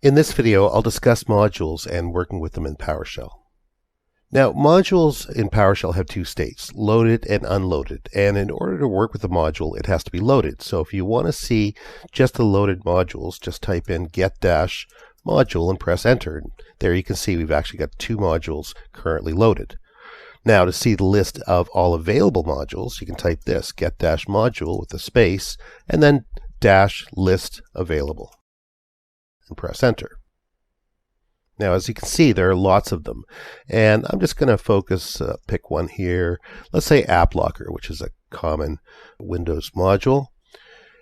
In this video, I'll discuss modules and working with them in PowerShell. Now, modules in PowerShell have two states, loaded and unloaded. And in order to work with a module, it has to be loaded. So if you want to see just the loaded modules, just type in get-module and press enter. There you can see we've actually got two modules currently loaded. Now, to see the list of all available modules, you can type this, get-module with a space, and then -list available, and press enter. Now, as you can see, there are lots of them, and I'm just going to focus, pick one here. Let's say App Locker, which is a common Windows module,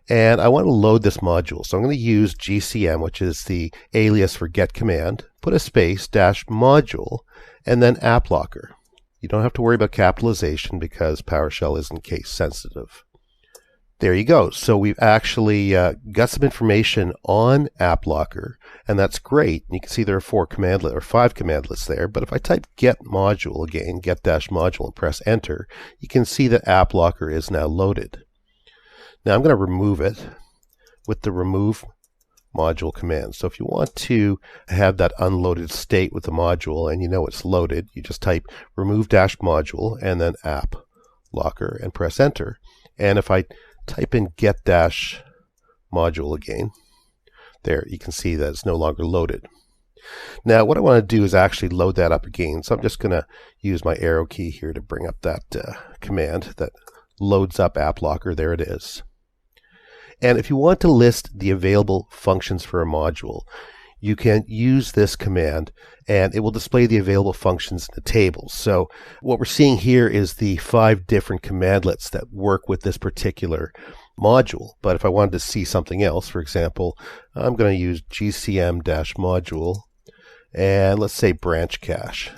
and I want to load this module. So I'm going to use GCM, which is the alias for get command, put a space, -module, and then App Locker. You don't have to worry about capitalization because PowerShell isn't case sensitive. There you go. So we've actually got some information on App Locker, and that's great. You can see there are 5 commandlets there. But if I type get module again, get-module, and press enter, you can see that App Locker is now loaded. Now I'm going to remove it with the remove module command. So if you want to have that unloaded state with the module and you know it's loaded, you just type remove-module and then App Locker and press enter. And if I type in get-module again, there you can see that it's no longer loaded. Now what I want to do is actually load that up again. So I'm just going to use my arrow key here to bring up that command that loads up App Locker. There it is. And if you want to list the available functions for a module, you can use this command and it will display the available functions in the table. So what we're seeing here is the 5 different commandlets that work with this particular module. But if I wanted to see something else, for example, I'm going to use GCM-module and let's say branch cache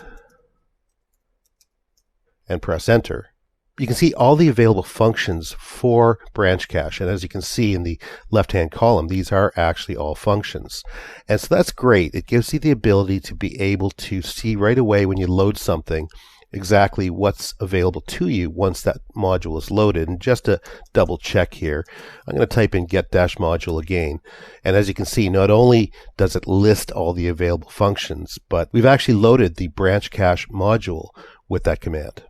and press enter. You can see all the available functions for branch cache. And as you can see in the left-hand column, these are actually all functions. And so that's great. It gives you the ability to be able to see right away when you load something exactly what's available to you once that module is loaded. And just to double check here, I'm going to type in get-module again. And as you can see, not only does it list all the available functions, but we've actually loaded the branch cache module with that command.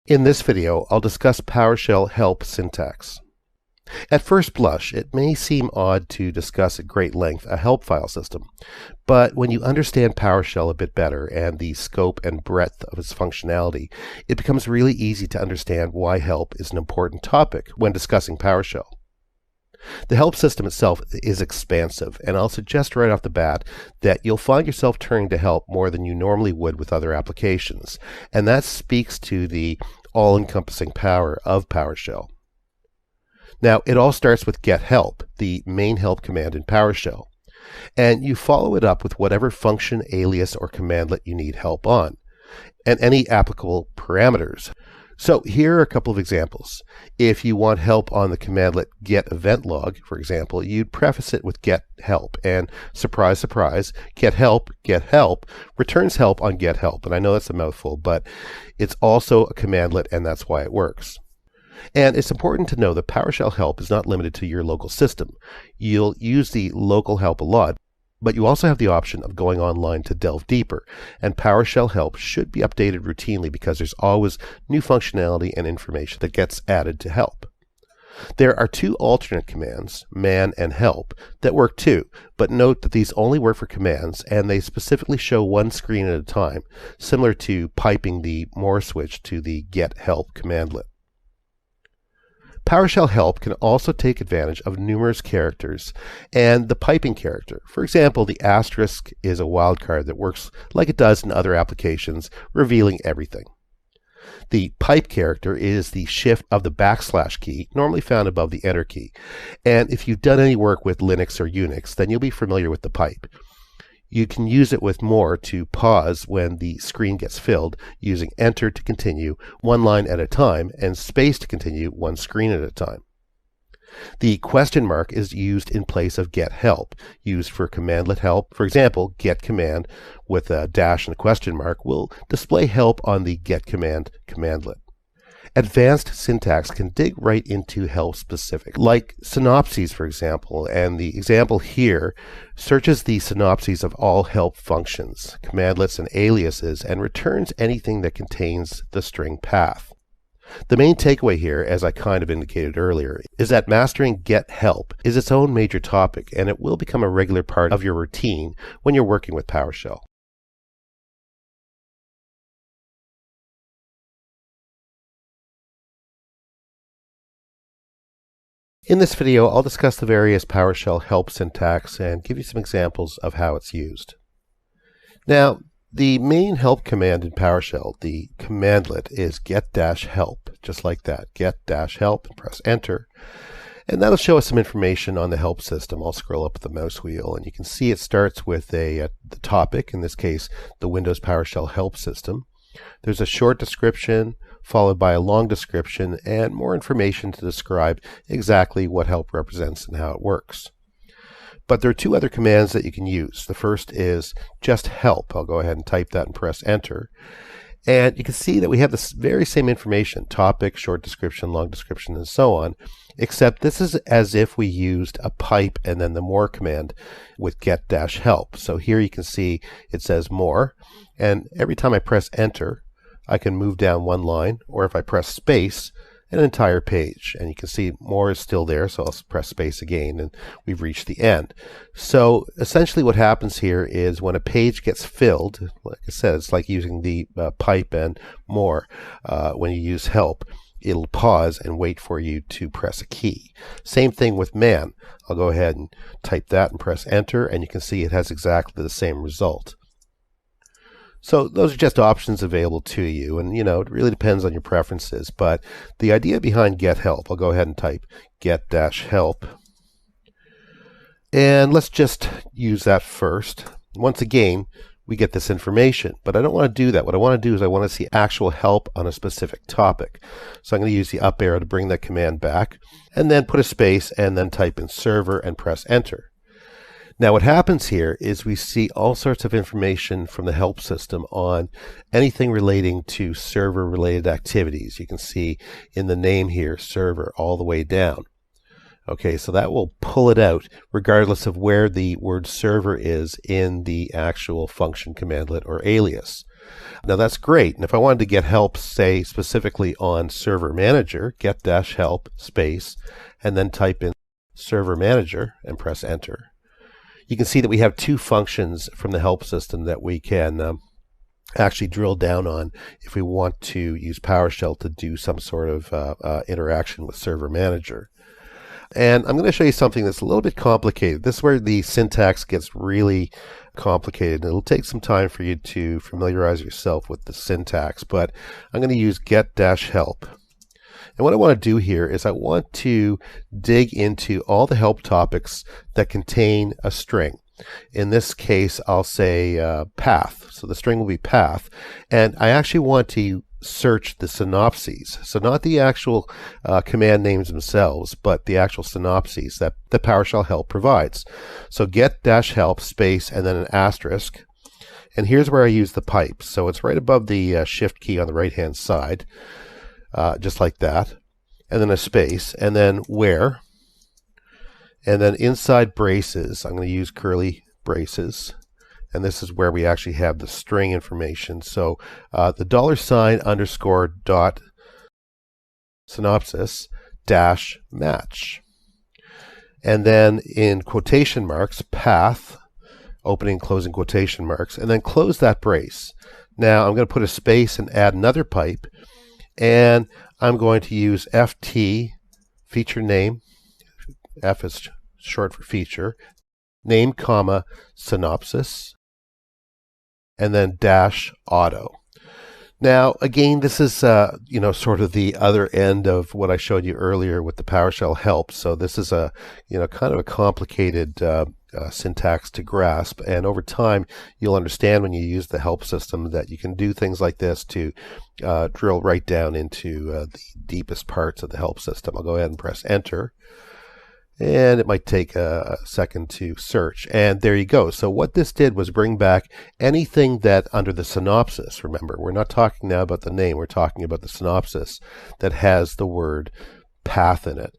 In this video, I'll discuss PowerShell help syntax. At first blush, it may seem odd to discuss at great length a help file system, but when you understand PowerShell a bit better and the scope and breadth of its functionality, it becomes really easy to understand why help is an important topic when discussing PowerShell. The help system itself is expansive, and I'll suggest right off the bat that you'll find yourself turning to help more than you normally would with other applications, and that speaks to the all-encompassing power of PowerShell. Now, it all starts with get-help, the main help command in PowerShell, and you follow it up with whatever function, alias, or commandlet you need help on, and any applicable parameters. So here are a couple of examples. If you want help on the commandlet get-event-log, for example, you'd preface it with get-help, and surprise, surprise, get-help returns help on get-help. And I know that's a mouthful, but it's also a commandlet, and that's why it works. And it's important to know that PowerShell help is not limited to your local system. You'll use the local help a lot, but you also have the option of going online to delve deeper, and PowerShell help should be updated routinely because there's always new functionality and information that gets added to help. There are 2 alternate commands, man and help, that work too, but note that these only work for commands and they specifically show one screen at a time, similar to piping the more switch to the get-help commandlet. PowerShell help can also take advantage of numerous characters and the piping character. For example, the asterisk is a wildcard that works like it does in other applications, revealing everything. The pipe character is the shift of the / key, normally found above the enter key. And if you've done any work with Linux or Unix, then you'll be familiar with the pipe. You can use it with more to pause when the screen gets filled, using enter to continue one line at a time and space to continue one screen at a time. The question mark is used in place of get help, used for commandlet help. For example, get command with a dash and a question mark will display help on the get command commandlet. advanced syntax can dig right into help specific, like synopses, for example. And the example here searches the synopses of all help functions, commandlets, and aliases, and returns anything that contains the string path. The main takeaway here, as I kind of indicated earlier, is that mastering get-help is its own major topic, and it will become a regular part of your routine when you're working with PowerShell. In this video, I'll discuss the various PowerShell help syntax and give you some examples of how it's used. Now, the main help command in PowerShell, the commandlet, is get-help, just like that. Get-help, and press enter. And that'll show us some information on the help system. I'll scroll up the mouse wheel, and you can see it starts with the topic, in this case, the Windows PowerShell help system. There's a short description, followed by a long description, and more information to describe exactly what help represents and how it works. But there are two other commands that you can use. The first is just help. I'll go ahead and type that and press enter. And you can see that we have this very same information, topic, short description, long description, and so on, except this is as if we used a pipe and then the more command with get-help. So here you can see it says more, and every time I press enter, I can move down one line, or if I press space, an entire page. And you can see more is still there, so I'll press space again, and we've reached the end. So essentially what happens here is when a page gets filled, like I said, it's like using the pipe and more. When you use help, it'll pause and wait for you to press a key. Same thing with man. I'll go ahead and type that and press enter, and you can see it has exactly the same result. So those are just options available to you, and it really depends on your preferences. But the idea behind get-help, I'll go ahead and type get-help. And let's just use that first. Once again, we get this information, but I don't want to do that. What I want to do is I want to see actual help on a specific topic. So I'm going to use the up arrow to bring that command back, and then put a space, and then type in server and press enter. Now what happens here is we see all sorts of information from the help system on anything relating to server-related activities. You can see in the name here, server, all the way down. Okay, so that will pull it out regardless of where the word server is in the actual function commandlet or alias. Now that's great, and if I wanted to get help, say, specifically on server manager, get-help, space, and then type in server manager and press enter. You can see that we have two functions from the help system that we can actually drill down on if we want to use PowerShell to do some sort of interaction with Server Manager. And I'm going to show you something that's a little bit complicated. This is where the syntax gets really complicated. It'll take some time for you to familiarize yourself with the syntax, but I'm going to use get-help. And what I want to do here is I want to dig into all the help topics that contain a string. In this case, I'll say path. So the string will be path. And I actually want to search the synopses. So not the actual command names themselves, but the actual synopses that the PowerShell help provides. So get-help space and then an asterisk. And here's where I use the pipe. So it's right above the shift key on the right-hand side. Just like that, and then a space, and then where, and then inside braces, I'm going to use curly braces, and this is where we actually have the string information. So the $_ synopsis dash match, and then in quotation marks, path, opening and closing quotation marks, and then close that brace. Now I'm going to put a space and add another pipe, and I'm going to use FT, feature name, F is short for feature, name, comma, synopsis, and then dash auto. Now, again, this is, sort of the other end of what I showed you earlier with the PowerShell help. So this is a, kind of a complicated syntax to grasp. And over time, you'll understand when you use the help system that you can do things like this to drill right down into the deepest parts of the help system. I'll go ahead and press enter. And it might take a second to search. And there you go. So what this did was bring back anything that under the synopsis, remember, we're not talking now about the name, we're talking about the synopsis that has the word path in it.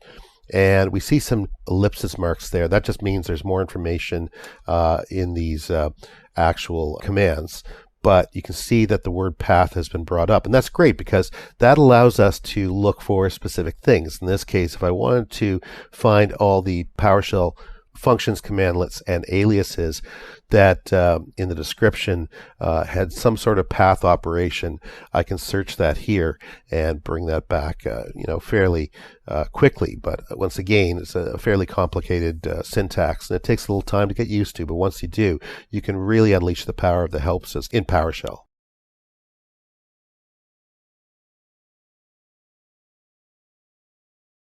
And we see some ellipsis marks there. That just means there's more information in these actual commands. But you can see that the word path has been brought up. And that's great because that allows us to look for specific things. In this case, if I wanted to find all the PowerShell functions, commandlets, and aliases that in the description had some sort of path operation, I can search that here and bring that back fairly quickly. But once again, it's a fairly complicated syntax, and it takes a little time to get used to. But once you do, you can really unleash the power of the help system in PowerShell.